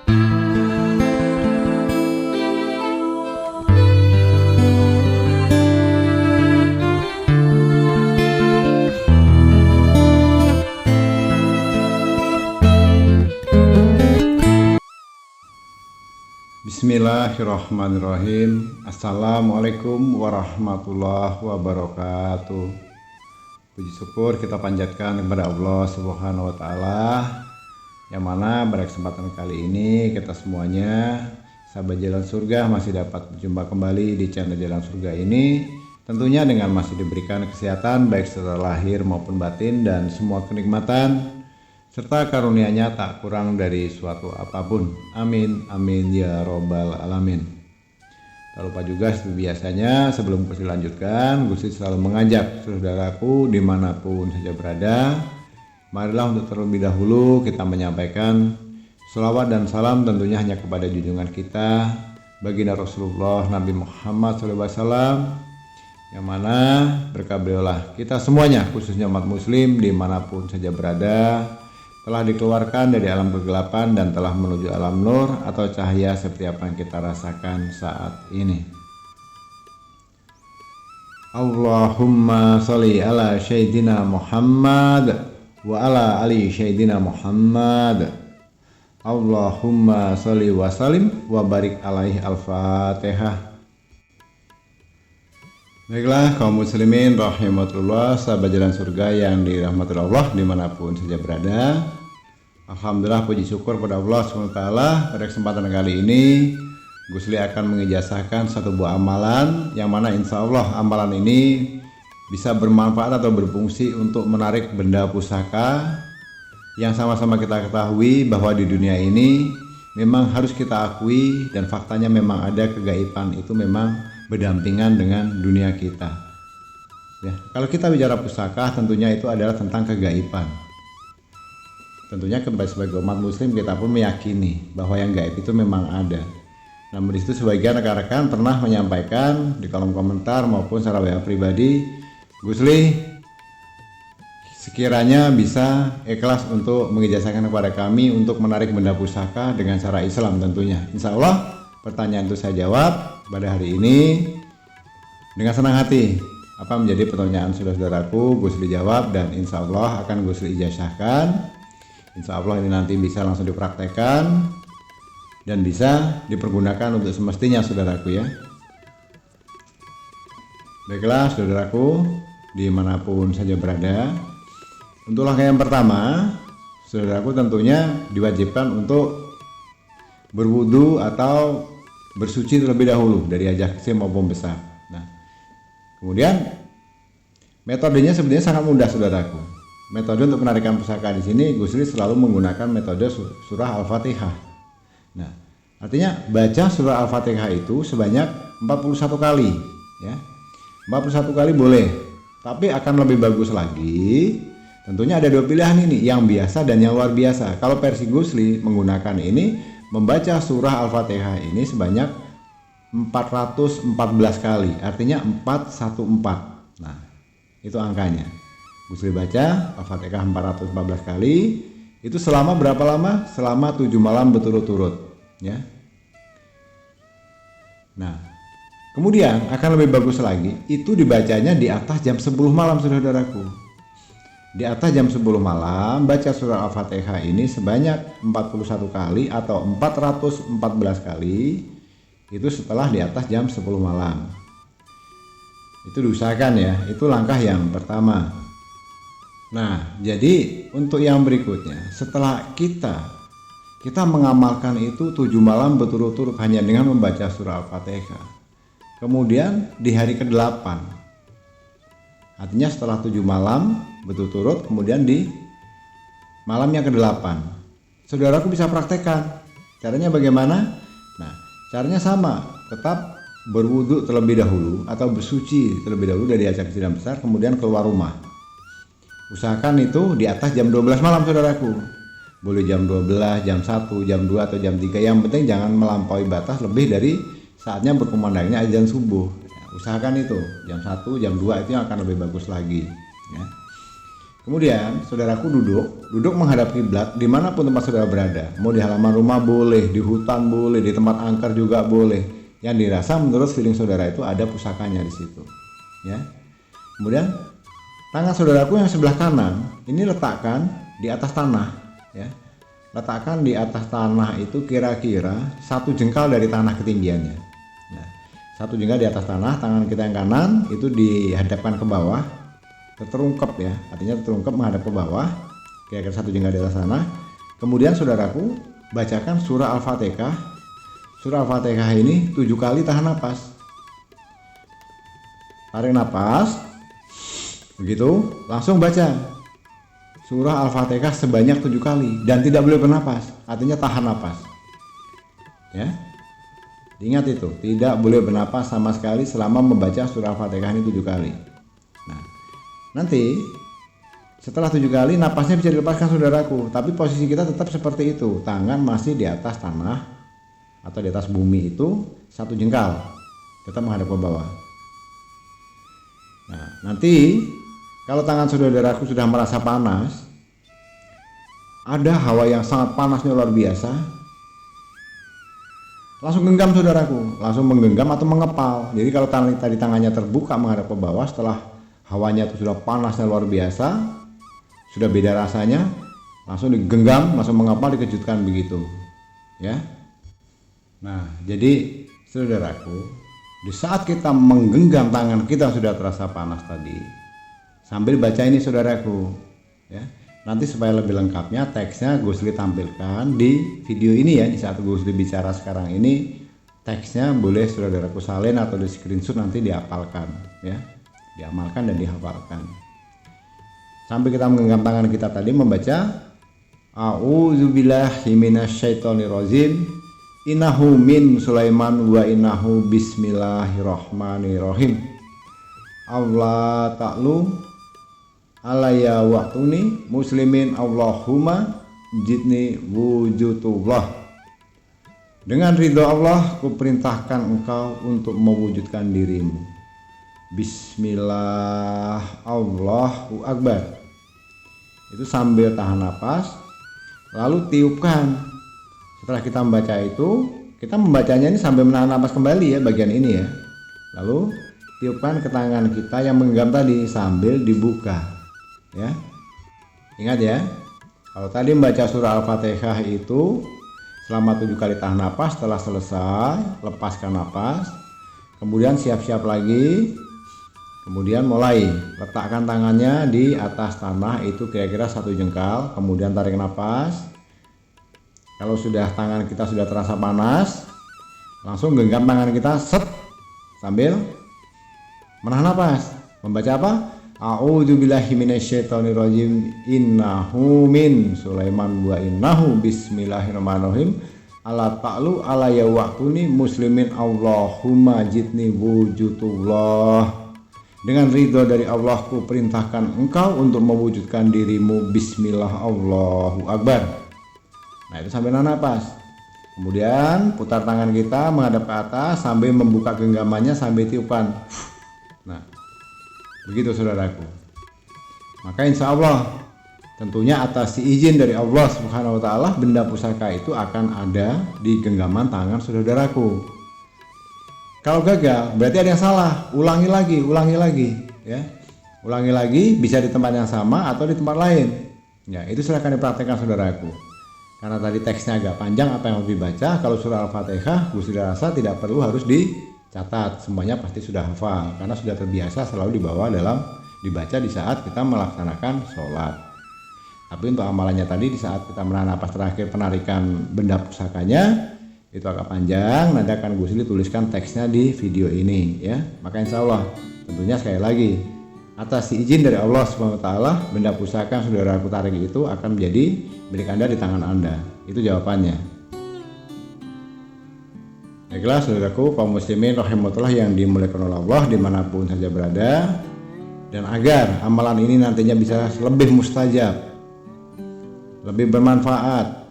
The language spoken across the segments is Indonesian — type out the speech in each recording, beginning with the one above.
Bismillahirrahmanirrahim. Assalamualaikum warahmatullahi wabarakatuh. Puji syukur kita panjatkan kepada Allah Subhanahu wa Ta'ala, yang mana pada kesempatan kali ini kita semuanya sahabat jalan surga masih dapat berjumpa kembali di channel Jalan Surga ini, tentunya dengan masih diberikan kesehatan baik secara lahir maupun batin, dan semua kenikmatan serta karunia-Nya tak kurang dari suatu apapun. Amin amin ya robbal alamin. Tak lupa juga seperti biasanya, sebelum Gusti lanjutkan, Gusti selalu mengajak saudaraku dimanapun saja berada, marilah untuk terlebih dahulu kita menyampaikan sholawat dan salam tentunya hanya kepada junjungan kita, baginda Rasulullah Nabi Muhammad SAW, yang mana berkah beliaulah kita semuanya, khususnya umat muslim dimanapun saja berada, telah dikeluarkan dari alam kegelapan dan telah menuju alam nur atau cahaya seperti apa yang kita rasakan saat ini. Allahumma sholli ala Sayyidina Muhammad wa ala ali Sayyidina Muhammad. Allahumma sholli wa sallim wa barik alaihi. Al-Fatihah. Baiklah kaum muslimin rahimatullah, sahabat jalan surga yang dirahmati Allah dimanapun saja berada, alhamdulillah puji syukur pada Allah SWT. Pada kesempatan kali ini Gusli akan mengijazahkan satu buah amalan, yang mana insya Allah amalan ini bisa bermanfaat atau berfungsi untuk menarik benda pusaka yang sama-sama kita ketahui bahwa di dunia ini memang harus kita akui, dan faktanya memang ada kegaiban itu memang berdampingan dengan dunia kita. Ya, kalau kita bicara pusaka tentunya itu adalah tentang kegaiban. Tentunya sebagai umat muslim kita pun meyakini bahwa yang gaib itu memang ada. Namun di situ sebagian rekan-rekan pernah menyampaikan di kolom komentar maupun secara WA pribadi, Gusli sekiranya bisa ikhlas untuk mengijazahkan kepada kami untuk menarik benda pusaka dengan cara Islam tentunya. Insya Allah pertanyaan itu saya jawab pada hari ini dengan senang hati. Apa menjadi pertanyaan saudaraku, Gusli jawab, dan insya Allah akan Gusli ijazahkan. Insya Allah ini nanti bisa langsung dipraktekkan dan bisa dipergunakan untuk semestinya saudaraku ya. Baiklah saudaraku dimanapun saja berada, untuk langkah yang pertama saudaraku tentunya diwajibkan untuk berwudu atau bersuci terlebih dahulu dari hajat kecil maupun besar. Nah, kemudian metodenya sebenarnya sangat mudah saudaraku. Metode untuk penarikan pusaka di sini Gusli selalu menggunakan metode surah Al-Fatihah. Nah, artinya baca surah Al-Fatihah itu sebanyak 41 kali ya. 41 kali boleh, tapi akan lebih bagus lagi. Tentunya ada dua pilihan ini, yang biasa dan yang luar biasa. Kalau versi Gusli menggunakan ini, membaca surah Al-Fatihah ini sebanyak 414 kali, artinya 414. Nah, itu angkanya. Gusli baca Al-Fatihah 414 kali, itu selama berapa lama? Selama 7 malam berturut-turut ya. Nah, kemudian akan lebih bagus lagi, itu dibacanya di atas jam 10 malam saudaraku. Di atas jam 10 malam baca surah Al-Fatihah ini sebanyak 41 kali atau 414 kali, itu setelah di atas jam 10 malam. Itu diusahakan ya, itu langkah yang pertama. Nah, jadi untuk yang berikutnya, setelah kita mengamalkan itu 7 malam berturut-turut hanya dengan membaca surah Al-Fatihah, kemudian di hari ke-8, artinya setelah 7 malam berturut-turut, kemudian di malam yang ke-8 saudaraku bisa praktekkan. Caranya bagaimana? Nah, caranya sama, tetap berwudu terlebih dahulu atau bersuci terlebih dahulu dari hajat kecil dan besar, kemudian keluar rumah. Usahakan itu di atas jam 12 malam saudaraku. Boleh jam 12, jam 1, jam 2 atau jam 3, yang penting jangan melampaui batas lebih dari saatnya berkumandangnya azan subuh. Usahakan itu jam 1, jam 2 itu yang akan lebih bagus lagi ya. Kemudian saudaraku duduk menghadap kiblat dimanapun tempat saudara berada. Mau di halaman rumah boleh, di hutan boleh, di tempat angker juga boleh. Yang dirasa menurut feeling saudara itu ada pusakanya di situ. Ya. Kemudian tangan saudaraku yang sebelah kanan ini letakkan di atas tanah. Ya. Letakkan di atas tanah itu kira-kira 1 jengkal dari tanah ketinggiannya. Nah, 1 jengkal di atas tanah, tangan kita yang kanan itu dihadapkan ke bawah. Terungkap ya, artinya terungkap menghadap ke bawah, kira-kira 1 jengkal di atas sana. Kemudian saudaraku bacakan surah Al-Fatihah. Surah Al-Fatihah ini 7 kali tahan napas. Tarik napas, begitu, langsung baca surah Al-Fatihah sebanyak 7 kali dan tidak boleh bernapas, artinya tahan napas. Ya, ingat itu, tidak boleh bernapas sama sekali selama membaca surah Al-Fatihah ini 7 kali. Nah, nanti setelah 7 kali napasnya bisa dilepaskan saudaraku, tapi posisi kita tetap seperti itu, tangan masih di atas tanah atau di atas bumi itu 1 jengkal, tetap menghadap ke bawah. Nah, nanti kalau tangan saudaraku sudah merasa panas, ada hawa yang sangat panasnya luar biasa, langsung genggam saudaraku, langsung menggenggam atau mengepal. Jadi kalau tadi tangannya terbuka menghadap ke bawah, setelah hawanya itu sudah panasnya luar biasa, sudah beda rasanya, langsung digenggam, langsung mengepal, dikejutkan begitu. Ya. Nah, jadi saudaraku, di saat kita menggenggam tangan kita sudah terasa panas tadi, sambil baca ini saudaraku, ya. Nanti supaya lebih lengkapnya teksnya Gusli tampilkan di video ini ya. Di saat Gusli bicara sekarang ini, teksnya boleh saudaraku salin atau di screenshot, nanti dihafalkan ya. Diamalkan dan dihafalkan. Sambil kita menggenggam tangan kita tadi membaca A'udzubillahi minasyaitonirrajim. Innahu min Sulaiman wa innahu bismillahirrahmanirrahim. Allah ta'lu alayya waqtuni muslimin Allahumma jidni wujudullah. Dengan ridho Allah kuperintahkan engkau untuk mewujudkan dirimu. Bismillah, Allahu Akbar. Itu sambil tahan napas, lalu tiupkan. Setelah kita membaca itu, kita membacanya ini sambil menahan napas kembali ya, bagian ini ya. Lalu tiupkan ke tangan kita yang menggenggam tadi sambil dibuka ya. Ingat ya, kalau tadi membaca surah Al-Fatihah itu selama 7 kali tahan napas, setelah selesai lepaskan napas, kemudian siap-siap lagi, kemudian mulai letakkan tangannya di atas tanah itu kira-kira 1 jengkal, kemudian tarik napas. Kalau sudah tangan kita sudah terasa panas, langsung genggam tangan kita set sambil menahan napas. Membaca apa? A'udzubillahi minasyaitonirrajim. Innahu min Sulaiman wa innahu bismillahirrahmanirrahim. Ala ta'lu alayya waqtuni muslimin Allahumma jidni wujudullah. Dengan ridho dari Allah ku perintahkan engkau untuk mewujudkan dirimu. Bismillah, Allahu Akbar. Nah, itu sambil nahan napas. Kemudian putar tangan kita menghadap ke atas sambil membuka genggamannya sambil tiupan. Nah, begitu saudaraku. Maka insya Allah tentunya atas izin dari Allah Subhanahu wa Ta'ala, benda pusaka itu akan ada di genggaman tangan saudaraku. Kalau gagal berarti ada yang salah. Ulangi lagi ya. Ulangi lagi, bisa di tempat yang sama atau di tempat lain. Ya, itu silahkan dipraktekkan saudaraku. Karena tadi teksnya agak panjang, apa yang harus dibaca. Kalau surah Al-Fatihah, Gus rasa tidak perlu harus dicatat, semuanya pasti sudah hafal karena sudah terbiasa selalu dibawa dalam dibaca di saat kita melaksanakan sholat. Tapi untuk amalannya tadi di saat kita menahan napas terakhir penarikan benda pusakanya itu agak panjang, nanti akan Gus tuliskan teksnya di video ini ya. Maka insya Allah tentunya sekali lagi atas izin dari Allah Subhanahu wa Ta'ala, benda pusaka yang saudara aku tarik itu akan menjadi milik Anda di tangan Anda. Itu jawabannya. Baiklah saudaraku kaum muslimin rahimahullah yang dimuliakan oleh Allah dimanapun saja berada, dan agar amalan ini nantinya bisa lebih mustajab, lebih bermanfaat,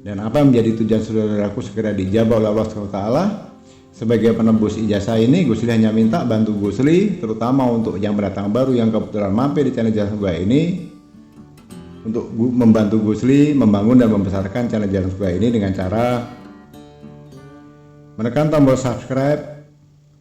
dan apa yang menjadi tujuan saudaraku segera dijabah oleh Allah Subhanahu wa Ta'ala, Sebagai penebus ijazah ini, Gusli hanya minta bantu Gusli, terutama untuk yang pendatang baru yang kebetulan mampir di channel Jalan Surga ini, untuk membantu Gusli membangun dan membesarkan channel Jalan Surga ini dengan cara menekan tombol subscribe,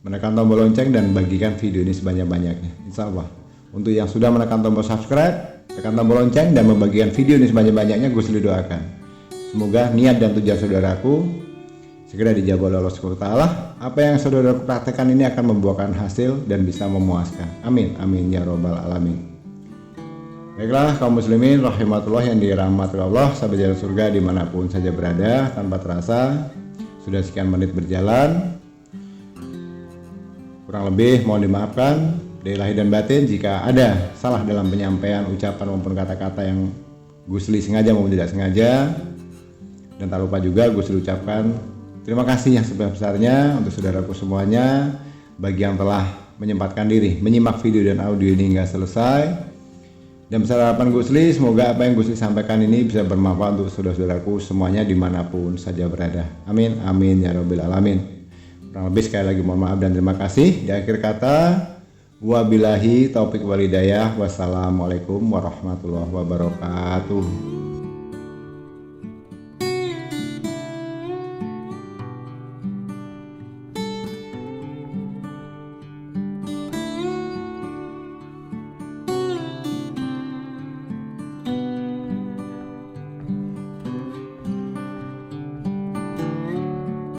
menekan tombol lonceng, dan bagikan video ini sebanyak-banyaknya. Insya Allah, untuk yang sudah menekan tombol subscribe, tekan tombol lonceng, dan membagikan video ini sebanyak-banyaknya, Gusli doakan semoga niat dan tujuan saudaraku segera dijawab oleh Allah Subhanahu wa Ta'ala. Apa yang saudara praktekkan ini akan membuahkan hasil dan bisa memuaskan. Amin, amin ya robbal alamin. Baiklah kaum muslimin rahimatullah yang dirahmati Allah, sahabat Jalan Surga dimanapun saja berada, tanpa terasa sudah sekian menit berjalan. Kurang lebih mohon dimaafkan dari lahir dan batin jika ada salah dalam penyampaian ucapan maupun kata-kata yang Gusli sengaja maupun tidak sengaja. Dan tak lupa juga Gusli ucapkan terima kasih yang sebesar-besarnya untuk saudaraku semuanya bagi yang telah menyempatkan diri menyimak video dan audio ini hingga selesai. Dan besar harapan Gusli, semoga apa yang Gusli sampaikan ini bisa bermanfaat untuk saudara-saudaraku semuanya dimanapun saja berada. Amin, amin ya rabbil alamin. Kurang lebih sekali lagi mohon maaf dan terima kasih. Di akhir kata, wabillahi taufik walhidayah. Wassalamualaikum warahmatullahi wabarakatuh.